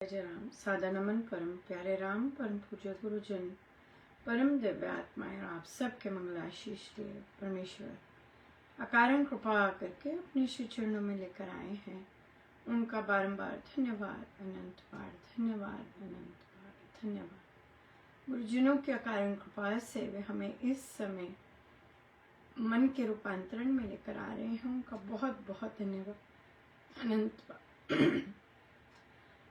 जय राम। सादा नमन परम प्यारे राम, परम पूज्य गुरुजन, परम दिव्य आत्माएं, आप सबके मंगलाशीष देव परमेश्वर अकारण कृपा करके अपने श्री चरणों में लेकर आए हैं। उनका बारंबार धन्यवाद, अनंत बार धन्यवाद, अनंत बार धन्यवाद। गुरुजनों की अकारण कृपा से वे हमें इस समय मन के रूपांतरण में लेकर आ रहे हैं। उनका बहुत बहुत धन्यवाद, अनंत बार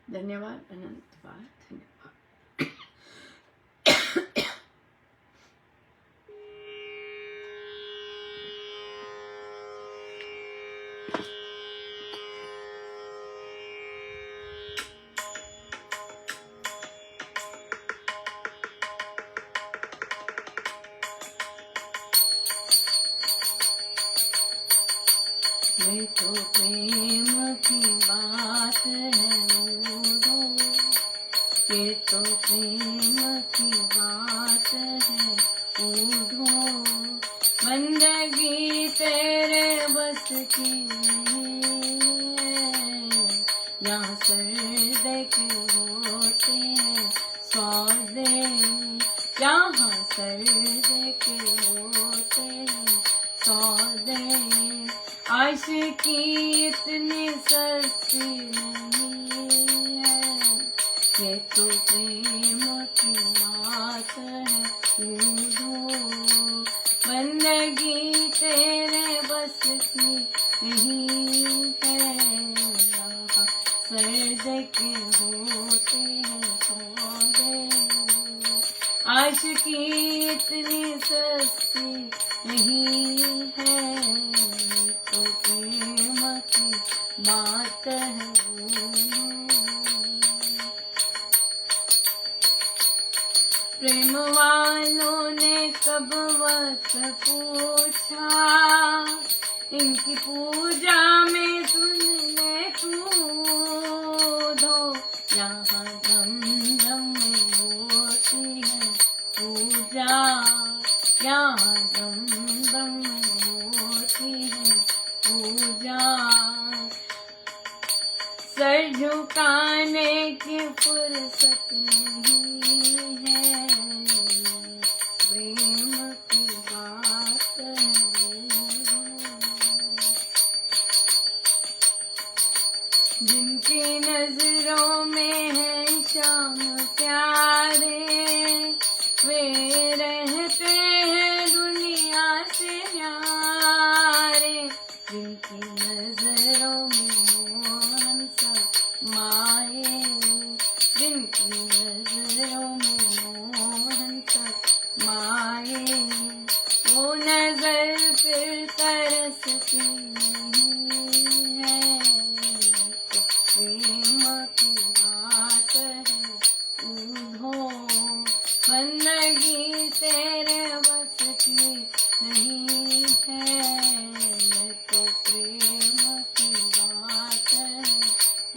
धन्यवाद, अनंत बार धन्यवाद। ये तो प्रेम की बात है, ये तो प्रेम की बात है। उठो, बंदगी तेरे बस की नहीं है। यहाँ सर्दे के होते हैं सौदे, यहाँ सर्दे के होते हैं सौदे। आशिकी इतनी सस्ती नहीं है, ये तो प्रेम की बात है। उठो, बंदगी तेरे बस की नहीं है। यहाँ सर्द के होते हैं सौदे, आशिकी इतनी सस्ती नहीं है, तो प्रेम की बात है। प्रेम वालों ने कब वक्त पूछा, इनकी पूजा में सुन ले कूदो। यहाँ दम दम में होती है पूजा, यहाँ दम दम में होती है पूजा। सर झुकाने की फुर्सत नहीं है, प्रेम की बात है। जिनकी नजरों में है शाम प्यारे, वे रहते हैं दुनिया से न्यारे। जिनकी नजरों में मोहन सा माए, जिनकी नजरों में मोहन सा माए, वो नजर फिर तरसती नहीं है, तो प्रेम की बात है। उठो, बंदगी तेरे बस की नहीं है, तो प्रेम की बात है।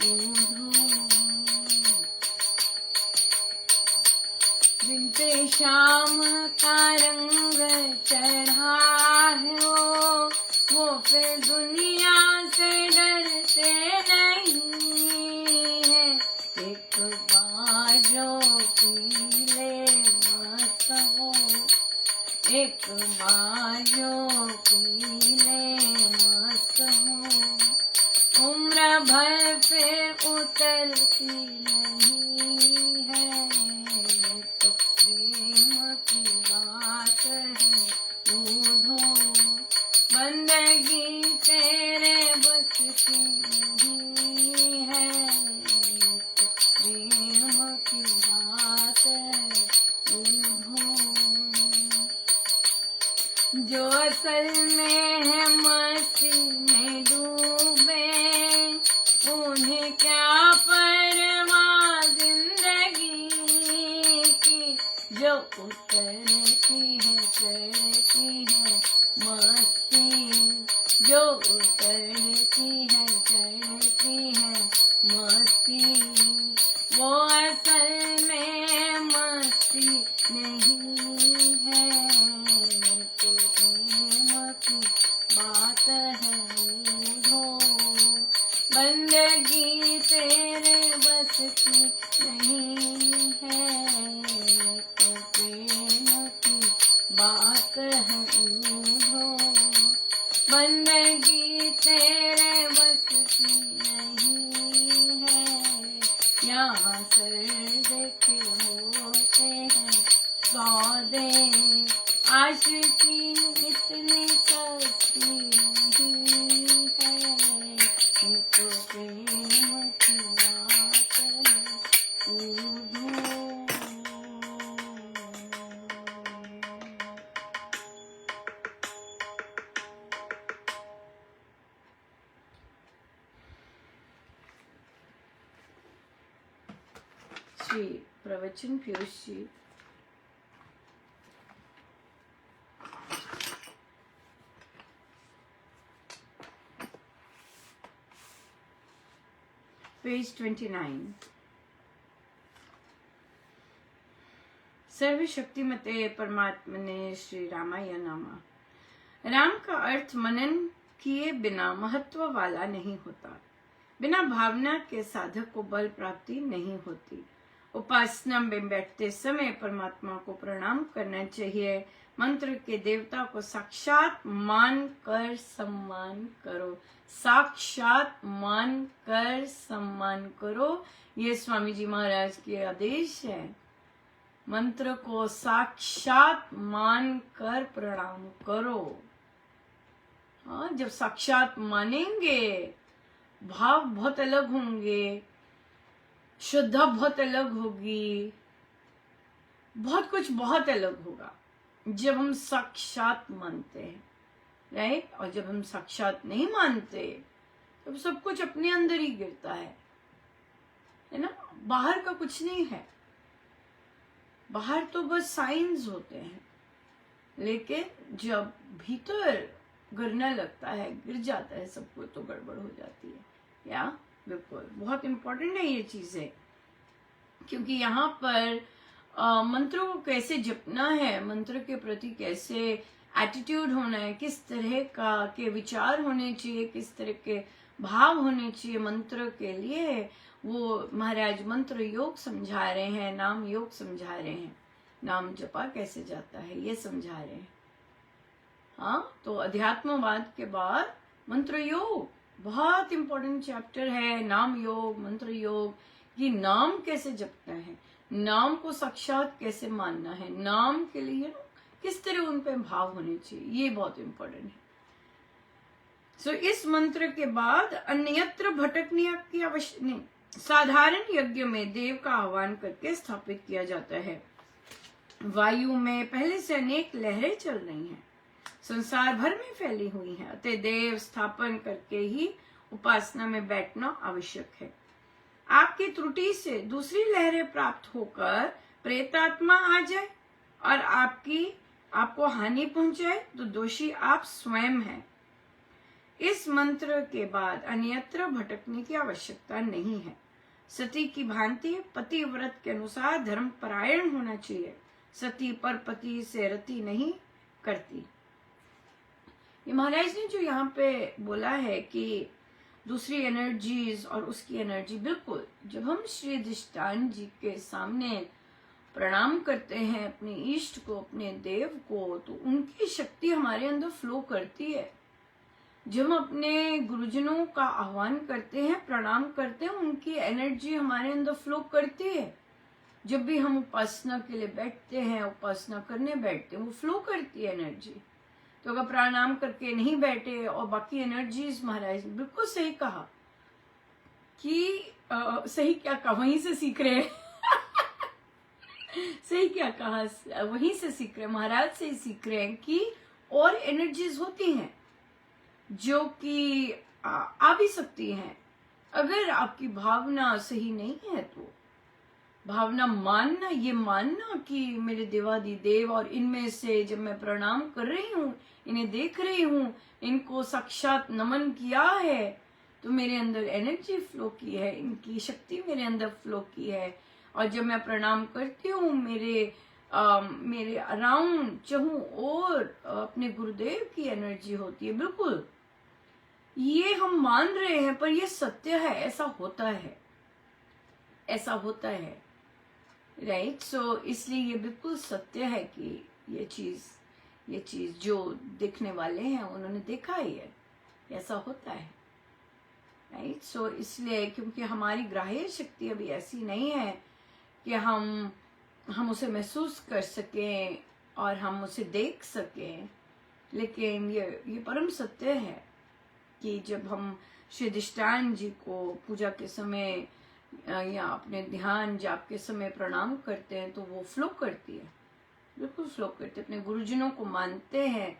उठो, दिन शाम का रंग चढ़ा है, वो फिर दुनिया से डरते नहीं है। एक बार जो पी ले मस्त हो, एक बार जो पी ले मस्त हो, उम्र भर फिर उतरती नहीं है, तो प्रेम की बात है। उठो, बंदगी तेरे बस की नहीं है, तो प्रेम की बात है। उठो, जो असल में है मस्ती में डूबे, उन्हें क्या परवाह जिंदगी की। जो उतरती है चढ़ती है मस्ती, जो उतरती है चढ़ती है मस्ती, वो असल में मस्ती नहीं है, तो प्रेम की बात है। उठो, बंदगी तेरे बस की नहीं है, तो प्रेम की बात है। बंदगी तेरे बस की नहीं है, यहाँ सर्द के होते हैं सौदे, आशिकी इतनी सस्ती नहीं है, तो प्रेम की बात है। श्री प्रवचन पीयूष जी। पेज 29। सर्वशक्तिमते परमात्मने श्री रामाय नमः। राम का अर्थ मनन किए बिना महत्व वाला नहीं होता। बिना भावना के साधक को बल प्राप्ति नहीं होती। उपासना में बैठते समय परमात्मा को प्रणाम करना चाहिए। मंत्र के देवता को साक्षात मान कर सम्मान करो। साक्षात मान कर सम्मान करो, ये स्वामी जी महाराज के आदेश है। मंत्र को साक्षात मान कर प्रणाम करो। हाँ, जब साक्षात मानेंगे भाव बहुत अलग होंगे, श्रद्धा बहुत अलग होगी, बहुत कुछ बहुत अलग होगा जब हम साक्षात मानते हैं, राइट। और जब हम साक्षात नहीं मानते तो सब कुछ अपने अंदर ही गिरता है ना। बाहर का कुछ नहीं है, बाहर तो बस साइंस होते हैं, लेकिन जब भीतर गिरने लगता है, गिर जाता है सब कुछ, तो गड़बड़ हो जाती है। या बिल्कुल बहुत इंपॉर्टेंट है ये चीजें, क्योंकि यहाँ पर मंत्रों को कैसे जपना है, मंत्र के प्रति कैसे एटीट्यूड होना है, किस तरह का के विचार होने चाहिए, किस तरह के भाव होने चाहिए मंत्र के लिए, वो महाराज मंत्र योग समझा रहे हैं, नाम योग समझा रहे हैं, नाम जपा कैसे जाता है ये समझा रहे हैं। हाँ, तो अध्यात्मवाद के बाद मंत्र योग बहुत इंपॉर्टेंट चैप्टर है। नाम योग, मंत्र योग, कि नाम कैसे जपना है, नाम को साक्षात कैसे मानना है, नाम के लिए किस तरह उन पे भाव होने चाहिए, ये बहुत इंपॉर्टेंट है। सो इस मंत्र के बाद अन्यत्र भटकने की आवश्यकता नहीं। साधारण यज्ञ में देव का आह्वान करके स्थापित किया जाता है। वायु में पहले से अनेक लहरें चल रही हैं, संसार भर में फैली हुई हैं, अतः देव स्थापन करके ही उपासना में बैठना आवश्यक है। आपकी त्रुटि से दूसरी लहरें प्राप्त होकर प्रेतात्मा आ जाए और आपको हानि पहुंचाए तो दोषी आप स्वयं हैं। इस मंत्र के बाद अन्यत्र भटकने की आवश्यकता नहीं है। सती की भांति पति व्रत के अनुसार धर्म परायण होना चाहिए। सती पर पति से रति नहीं करती। ये महाराज ने जो यहाँ पे बोला है कि दूसरी एनर्जीज और उसकी एनर्जी, बिल्कुल जब हम श्री अधिष्ठान जी के सामने प्रणाम करते हैं अपने इष्ट को, अपने देव को, तो उनकी शक्ति हमारे अंदर फ्लो करती है। जब हम अपने गुरुजनों का आह्वान करते हैं, प्रणाम करते हैं, उनकी एनर्जी हमारे अंदर फ्लो करती है। जब भी हम उपासना के लिए बैठते हैं, उपासना करने बैठते हैं, वो फ्लो करती है एनर्जी। तो अगर प्रणाम करके नहीं बैठे और बाकी एनर्जीज, महाराज बिल्कुल सही कहा कि सही क्या कहा, वहीं से सीख रहे हैं सही क्या कहा, वहीं से सीख रहे हैं, महाराज से ही सीख रहे हैं कि और एनर्जीज होती हैं जो कि आ भी सकती हैं। अगर आपकी भावना सही नहीं है तो भावना मानना, ये मानना कि मेरे देवादि देव और इनमें से जब मैं प्रणाम कर रही हूँ, इन्हें देख रही हूँ, इनको साक्षात नमन किया है, तो मेरे अंदर एनर्जी फ्लो की है, इनकी शक्ति मेरे अंदर फ्लो की है। और जब मैं प्रणाम करती हूँ, मेरे अराउंड चहु और अपने गुरुदेव की एनर्जी होती है। बिल्कुल ये हम मान रहे हैं, पर ये सत्य है, ऐसा होता है। ऐसा होता है, राइट। सो इसलिए ये बिल्कुल सत्य है कि ये चीज जो देखने वाले हैं उन्होंने देखा ही है, ऐसा होता है, राइट। सो इसलिए क्योंकि हमारी ग्राह्य शक्ति अभी ऐसी नहीं है कि हम उसे महसूस कर सकें और हम उसे देख सकें, लेकिन ये परम सत्य है कि जब हम श्री अधिष्ठान जी को पूजा के समय या अपने ध्यान जाप के समय प्रणाम करते हैं तो वो फ्लो करती है, बिल्कुल फ्लो करते हैं। अपने गुरुजनों को मानते हैं,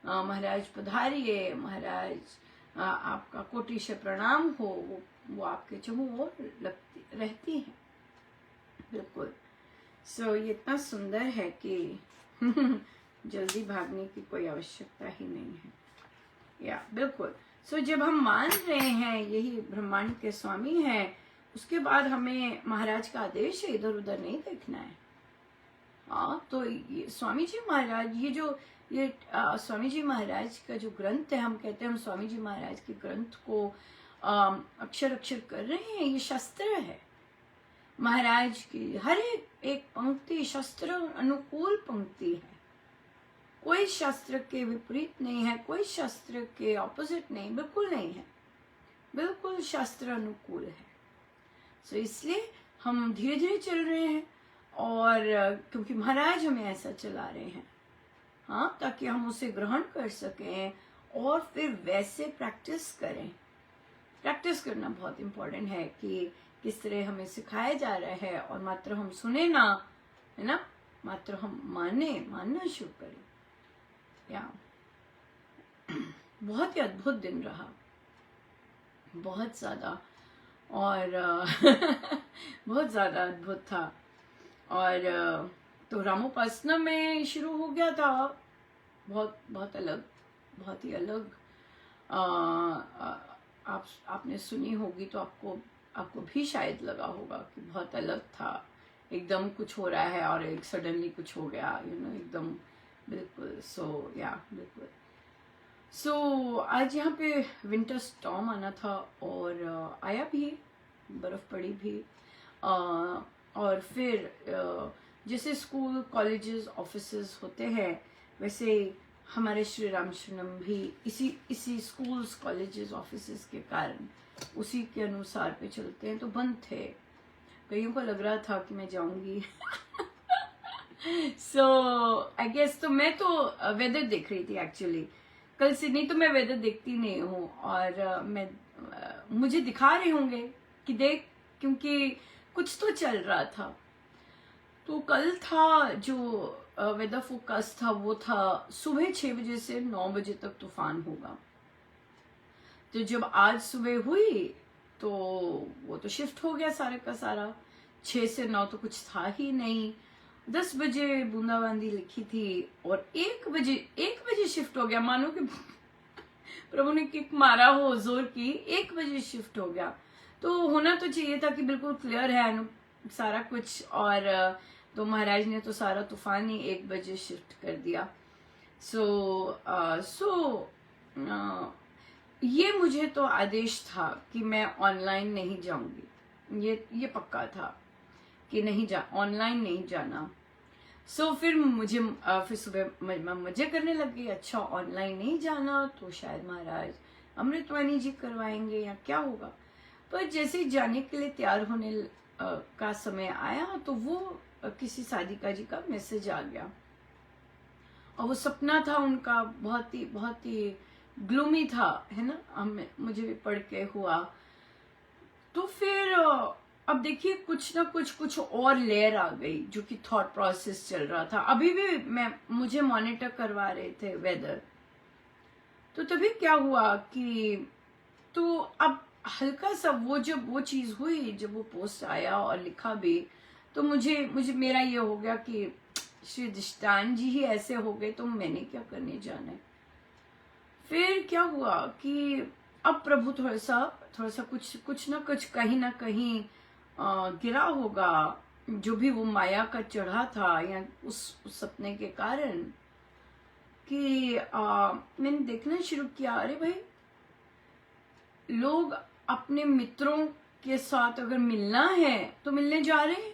महाराज पधारिए, महाराज आपका कोटि से प्रणाम हो, वो आपके चहुँ ओर लगती रहती है, बिल्कुल। सो ये इतना सुंदर है कि जल्दी भागने की कोई आवश्यकता ही नहीं है, या बिल्कुल। सो जब हम मान रहे हैं यही ब्रह्मांड के स्वामी हैं, उसके बाद हमें महाराज का आदेश है, इधर उधर नहीं देखना है। हाँ, तो ये स्वामी जी महाराज, ये स्वामी जी महाराज का जो ग्रंथ है, हम कहते हैं हम स्वामी जी महाराज के ग्रंथ को अक्षर अक्षर कर रहे हैं, ये शस्त्र है। महाराज की हर एक पंक्ति शस्त्र अनुकूल पंक्ति है, कोई शास्त्र के विपरीत नहीं है, कोई शास्त्र के ऑपोजिट नहीं, बिल्कुल नहीं है, बिल्कुल शास्त्र अनुकूल है। सो इसलिए हम धीरे धीरे चल रहे हैं, और क्योंकि महाराज हमें ऐसा चला रहे हैं, हाँ, ताकि हम उसे ग्रहण कर सकें और फिर वैसे प्रैक्टिस करें। प्रैक्टिस करना बहुत इम्पोर्टेंट है कि किस तरह हमें सिखाया जा रहा है, और मात्र हम सुने ना, है ना, मात्र हम मानना शुरू करें। या बहुत ही अद्भुत दिन रहा, बहुत ज्यादा, और बहुत ज्यादा अद्भुत था। और तो रामोपासना में शुरू हो गया था, बहुत अलग, बहुत ही अलग। आपने सुनी होगी तो आपको भी शायद लगा होगा कि बहुत अलग था, एकदम कुछ हो रहा है और एक सडनली कुछ हो गया, एकदम, बिल्कुल। सो बिल्कुल। सो आज यहाँ पे विंटर स्टॉर्म आना था, और आया भी, बर्फ पड़ी भी, और फिर जैसे स्कूल कॉलेजेस ऑफिसेज होते हैं, वैसे हमारे श्री रामशरणम भी इसी स्कूल्स कॉलेजेस ऑफिसेज के कारण उसी के अनुसार पे चलते हैं, तो बंद थे। कईयों को लग रहा था कि मैं जाऊंगी। सो आई गेस, तो मैं तो वेदर देख रही थी एक्चुअली कल से, नहीं तो मैं वेदर देखती नहीं हूँ, और मुझे दिखा रहे होंगे कि देख, क्योंकि कुछ तो चल रहा था। तो कल था जो वेदर फोरकास्ट था, वो था सुबह 6 बजे से 9 बजे तक तूफान होगा। तो जब आज सुबह हुई तो वो तो शिफ्ट हो गया सारे का सारा, 6 से 9 तो कुछ था ही नहीं। 10 बजे बूंदाबांदी लिखी थी, और 1 बजे शिफ्ट हो गया, मानो कि प्रभु ने किक मारा हो जोर की, 1 बजे शिफ्ट हो गया। तो होना तो चाहिए था कि बिल्कुल क्लियर है सारा कुछ, और तो महाराज ने तो सारा तूफान ही 1 बजे शिफ्ट कर दिया। ये मुझे तो आदेश था कि मैं ऑनलाइन नहीं जाऊंगी, ये पक्का था कि ऑनलाइन नहीं जाना। फिर मुझे फिर सुबह मजे करने लग गई, अच्छा ऑनलाइन नहीं जाना तो शायद महाराज अमृतवाणी जी करवाएंगे या क्या होगा। पर जैसे ही जाने के लिए तैयार होने का समय आया तो वो किसी साधिका जी का मैसेज आ गया, और वो सपना था उनका, बहुत ही ग्लूमी था, है ना, मुझे भी पढ़ के हुआ। तो फिर अब देखिए कुछ ना कुछ और लेयर आ गई, जो कि थॉट प्रोसेस चल रहा था। अभी भी मुझे मॉनिटर करवा रहे थे वेदर। तो तभी क्या हुआ कि तो अब हल्का सा जब वो चीज हुई, जब वो पोस्ट आया और लिखा भी, तो मुझे मेरा ये हो गया कि श्री अधिष्ठान जी ही ऐसे हो गए तो मैंने क्या करने जाना है। फिर क्या हुआ कि अब प्रभु थोड़ा सा कुछ ना कहीं गिरा होगा, जो भी वो माया का चढ़ा था, या उस सपने के कारण, कि मैंने देखना शुरू किया, अरे भाई, लोग अपने मित्रों के साथ अगर मिलना है तो मिलने जा रहे हैं।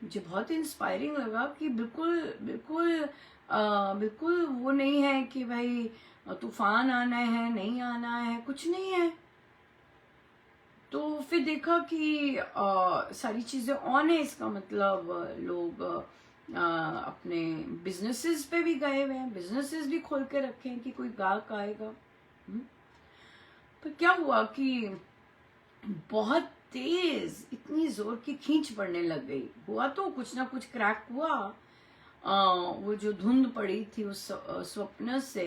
मुझे बहुत इंस्पायरिंग लगा कि बिल्कुल बिल्कुल बिल्कुल वो नहीं है कि भाई तूफान आना है, नहीं आना है, कुछ नहीं है। तो फिर देखा कि सारी चीजें ऑन है, इसका मतलब लोग अपने बिजनेसेस पे भी गए हुए हैं, बिजनेसेस भी खोल के रखे हैं कि कोई ग्राहक आएगा। पर क्या हुआ कि बहुत तेज इतनी जोर की खींच पड़ने लग गई। हुआ तो कुछ ना कुछ क्रैक हुआ, वो जो धुंध पड़ी थी उस स्वप्न से,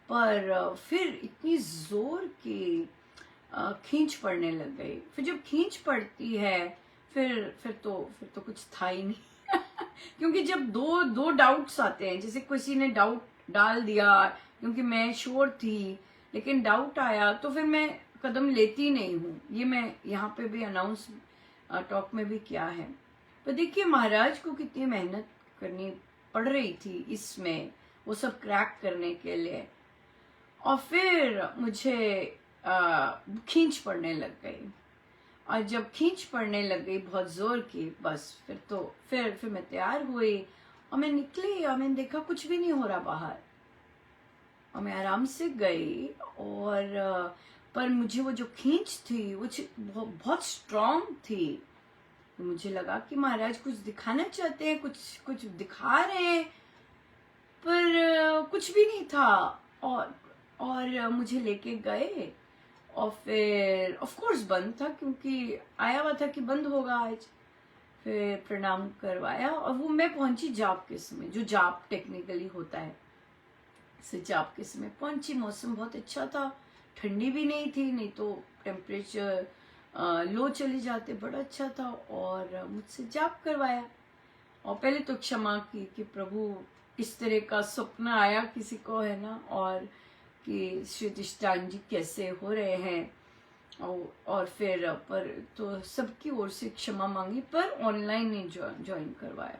पर फिर इतनी जोर की खींच पड़ने लग गई। फिर जब खींच पड़ती है फिर तो कुछ था ही नहीं क्योंकि जब दो डाउट्स आते हैं, जैसे किसी ने डाउट डाल दिया क्योंकि मैं श्योर थी, लेकिन डाउट आया तो फिर मैं कदम लेती नहीं हूँ। ये मैं यहाँ पे भी अनाउंस टॉक में भी किया है। पर देखिए महाराज को कितनी मेहनत करनी पड़ रही थी इसमें, वो सब क्रैक करने के लिए। और फिर मुझे खींच पड़ने लग गई, और जब खींच पड़ने लग गई बहुत जोर की, बस फिर मैं तैयार हुई और मैं निकली और मैंने देखा कुछ भी नहीं हो रहा बाहर, और मैं आराम से गई। और पर मुझे वो जो खींच थी वो बहुत स्ट्रांग थी। मुझे लगा कि महाराज कुछ दिखाना चाहते हैं, कुछ दिखा रहे हैं, पर कुछ भी नहीं था। और मुझे लेके गए, और फिर ऑफ कोर्स बंद था क्योंकि आया हुआ था कि बंद होगा आज। फिर प्रणाम करवाया और वो मैं पहुंची जाप के समय, जो जाप टेक्निकली होता है, से जाप के समय पहुंची। मौसम बहुत अच्छा था, ठंडी भी नहीं थी, नहीं तो टेम्परेचर लो चले जाते, बड़ा अच्छा था। और मुझसे जाप करवाया, और पहले तो क्षमा की कि प्रभु इस तरह का स्वप्न आया किसी को, है ना, और कि श्री अधिष्ठान जी कैसे हो रहे हैं। और फिर पर तो सबकी ओर से क्षमा मांगी, पर ऑनलाइन ही ज्वाइन करवाया।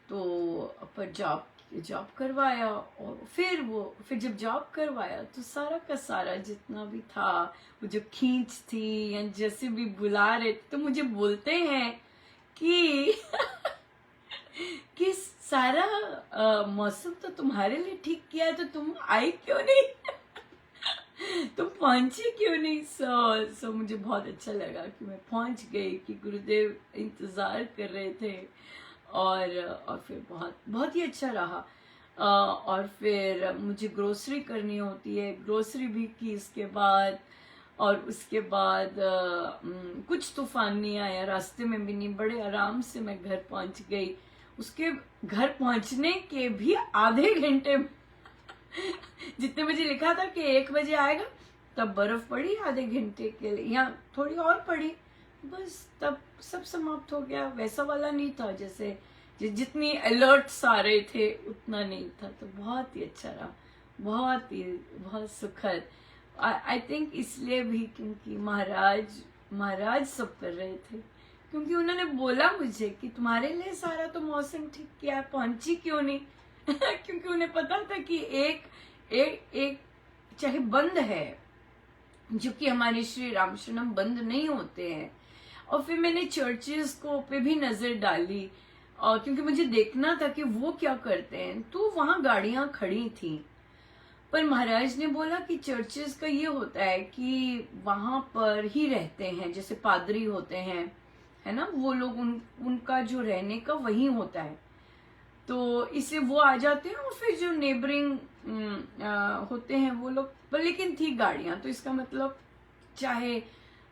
तो पर जॉब करवाया, और फिर जब जॉब करवाया तो सारा का सारा जितना भी था, वो जो खींच थी या जैसे भी बुला रहे थे, तो मुझे बोलते हैं कि कि सारा मौसम तो तुम्हारे लिए ठीक किया है, तो तुम आई क्यों नहीं तुम पहुंची क्यों नहीं। सो मुझे बहुत अच्छा लगा कि मैं पहुंच गई, कि गुरुदेव इंतजार कर रहे थे। और फिर बहुत ही अच्छा रहा। और फिर मुझे ग्रोसरी करनी होती है, ग्रोसरी भी की इसके बाद। और उसके बाद कुछ तूफान नहीं आया, रास्ते में भी नहीं, बड़े आराम से मैं घर पहुंच गई। उसके घर पहुंचने के भी आधे घंटे जितने बजे लिखा था कि 1 बजे आएगा, तब बर्फ पड़ी आधे घंटे के लिए, यहाँ थोड़ी और पड़ी, बस तब सब समाप्त हो गया। वैसा वाला नहीं था जैसे जितनी अलर्ट्स आ रहे थे, उतना नहीं था। तो बहुत ही अच्छा रहा, बहुत सुखद। आई थिंक इसलिए भी क्योंकि महाराज सब कर रहे थे, क्योंकि उन्होंने बोला मुझे कि तुम्हारे लिए सारा तो मौसम ठीक किया, पहुंची क्यों नहीं क्योंकि उन्हें पता था कि एक चाहे बंद है, जो कि हमारे श्री रामशरणम बंद नहीं होते हैं। और फिर मैंने चर्चेस को पे भी नजर डाली, और क्योंकि मुझे देखना था कि वो क्या करते हैं, तो वहां गाड़ियां खड़ी थी। पर महाराज ने बोला कि चर्चेस का ये होता है कि वहां पर ही रहते हैं, जैसे पादरी होते हैं, है ना, वो लोग उनका जो रहने का वही होता है। तो इससे वो आ जाते हैं, और फिर जो नेबरिंग होते हैं वो लोग, पर लेकिन थी गाड़ियां, तो इसका मतलब चाहे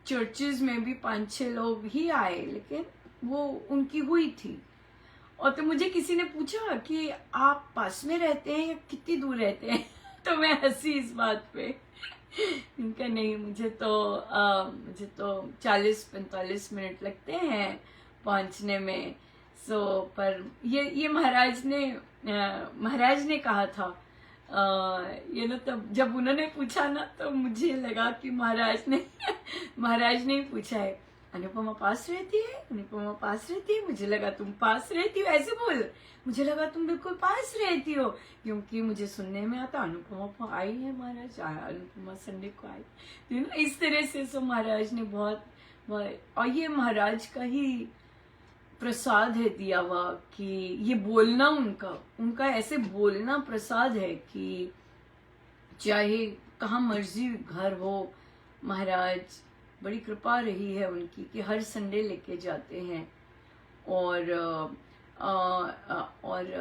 चर्चेस में भी 5-6 लोग ही आए, लेकिन वो उनकी हुई थी। और तो मुझे किसी ने पूछा कि आप पास में रहते हैं या कितनी दूर रहते हैं तो मैं हंसी इस बात पे इनका नहीं, मुझे तो 40-45 मिनट लगते हैं पहुंचने में। पर ये महाराज ने कहा था, ये ना, तब जब उन्होंने पूछा ना, तो मुझे लगा कि महाराज ने ही पूछा है। अनुपमा पास रहती है, अनुपमा पास रहती है, मुझे लगा तुम पास रहती हो, ऐसे बोल, मुझे लगा तुम बिल्कुल पास रहती हो, क्योंकि मुझे सुनने में आता अनुपमा आई है महाराज, अनुपमा संडे को आई, तो ना इस तरह से सो महाराज ने बहुत, और ये महाराज का ही प्रसाद है दिया हुआ कि ये बोलना उनका ऐसे बोलना प्रसाद है कि चाहे कहाँ मर्जी घर हो, महाराज बड़ी कृपा रही है उनकी कि हर संडे लेके जाते हैं। और और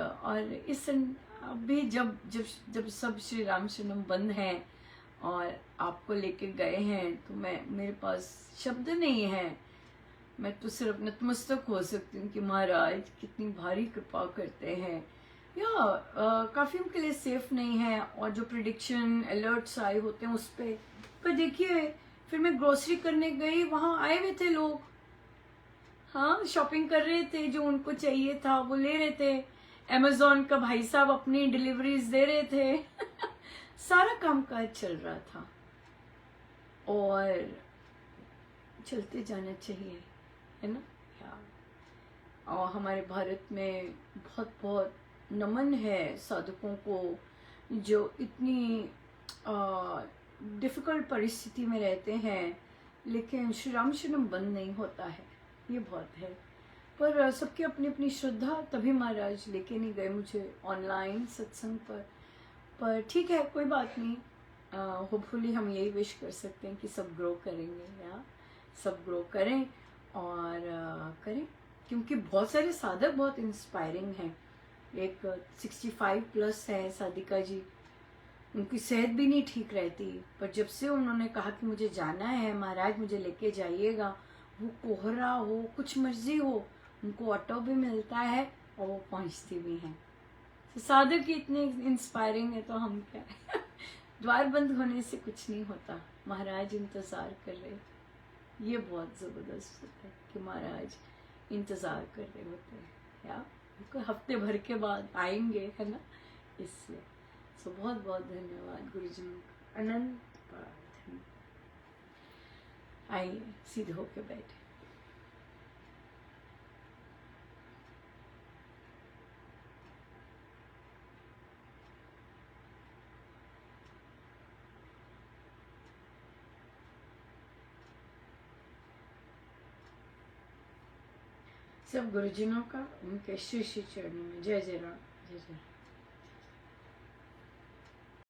अभी जब जब जब सब श्री रामचंद्रम बंद हैं और आपको लेके गए हैं, तो मेरे पास शब्द नहीं है, मैं तो सिर्फ नतमस्तक हो सकती हूँ कि महाराज कितनी भारी कृपा करते हैं। या काफी उनके लिए सेफ नहीं है, और जो प्रिडिक्शन अलर्ट्स आए होते हैं उस पर देखिए, फिर मैं ग्रोसरी करने गई, वहां आए हुए थे लोग, हाँ शॉपिंग कर रहे थे, जो उनको चाहिए था वो ले रहे थे, अमेजोन का भाई साहब अपनी डिलीवरीज दे रहे थे सारा कामकाज चल रहा था, और चलते जाना चाहिए, है ना। और हमारे भारत में बहुत बहुत नमन है साधकों को, जो इतनी डिफिकल्ट परिस्थिति में रहते हैं, लेकिन श्री रामचंद्रम बंद नहीं होता है, ये बहुत है। पर सबकी अपनी अपनी श्रद्धा, तभी महाराज लेके नहीं गए मुझे ऑनलाइन सत्संग पर ठीक है, कोई बात नहीं। होपफुली हम यही विश कर सकते हैं कि सब ग्रो करेंगे, या सब ग्रो करें और करें, क्योंकि बहुत सारे साधक बहुत इंस्पायरिंग हैं। एक 65 प्लस है साधिका जी, उनकी सेहत भी नहीं ठीक रहती, पर जब से उन्होंने कहा कि मुझे जाना है महाराज, मुझे लेके जाइएगा, वो कोहरा हो कुछ मर्जी हो, उनको ऑटो भी मिलता है और वो पहुंचती भी हैं। तो साधक इतने इंस्पायरिंग है, तो हम क्या है द्वार बंद होने से कुछ नहीं होता, महाराज इंतजार कर रहे, ये बहुत जबरदस्त होता है कि महाराज इंतजार कर रहे होते हैं, या कोई हफ्ते भर के बाद आएंगे, है ना, इसलिए। सो बहुत बहुत धन्यवाद गुरुजनों का, अनंत प्रार्थना। आइए सीधे होके बैठे। सब गुरुजनों का उनके श्री श्री चरणों में जय जय राम, जय जय राम।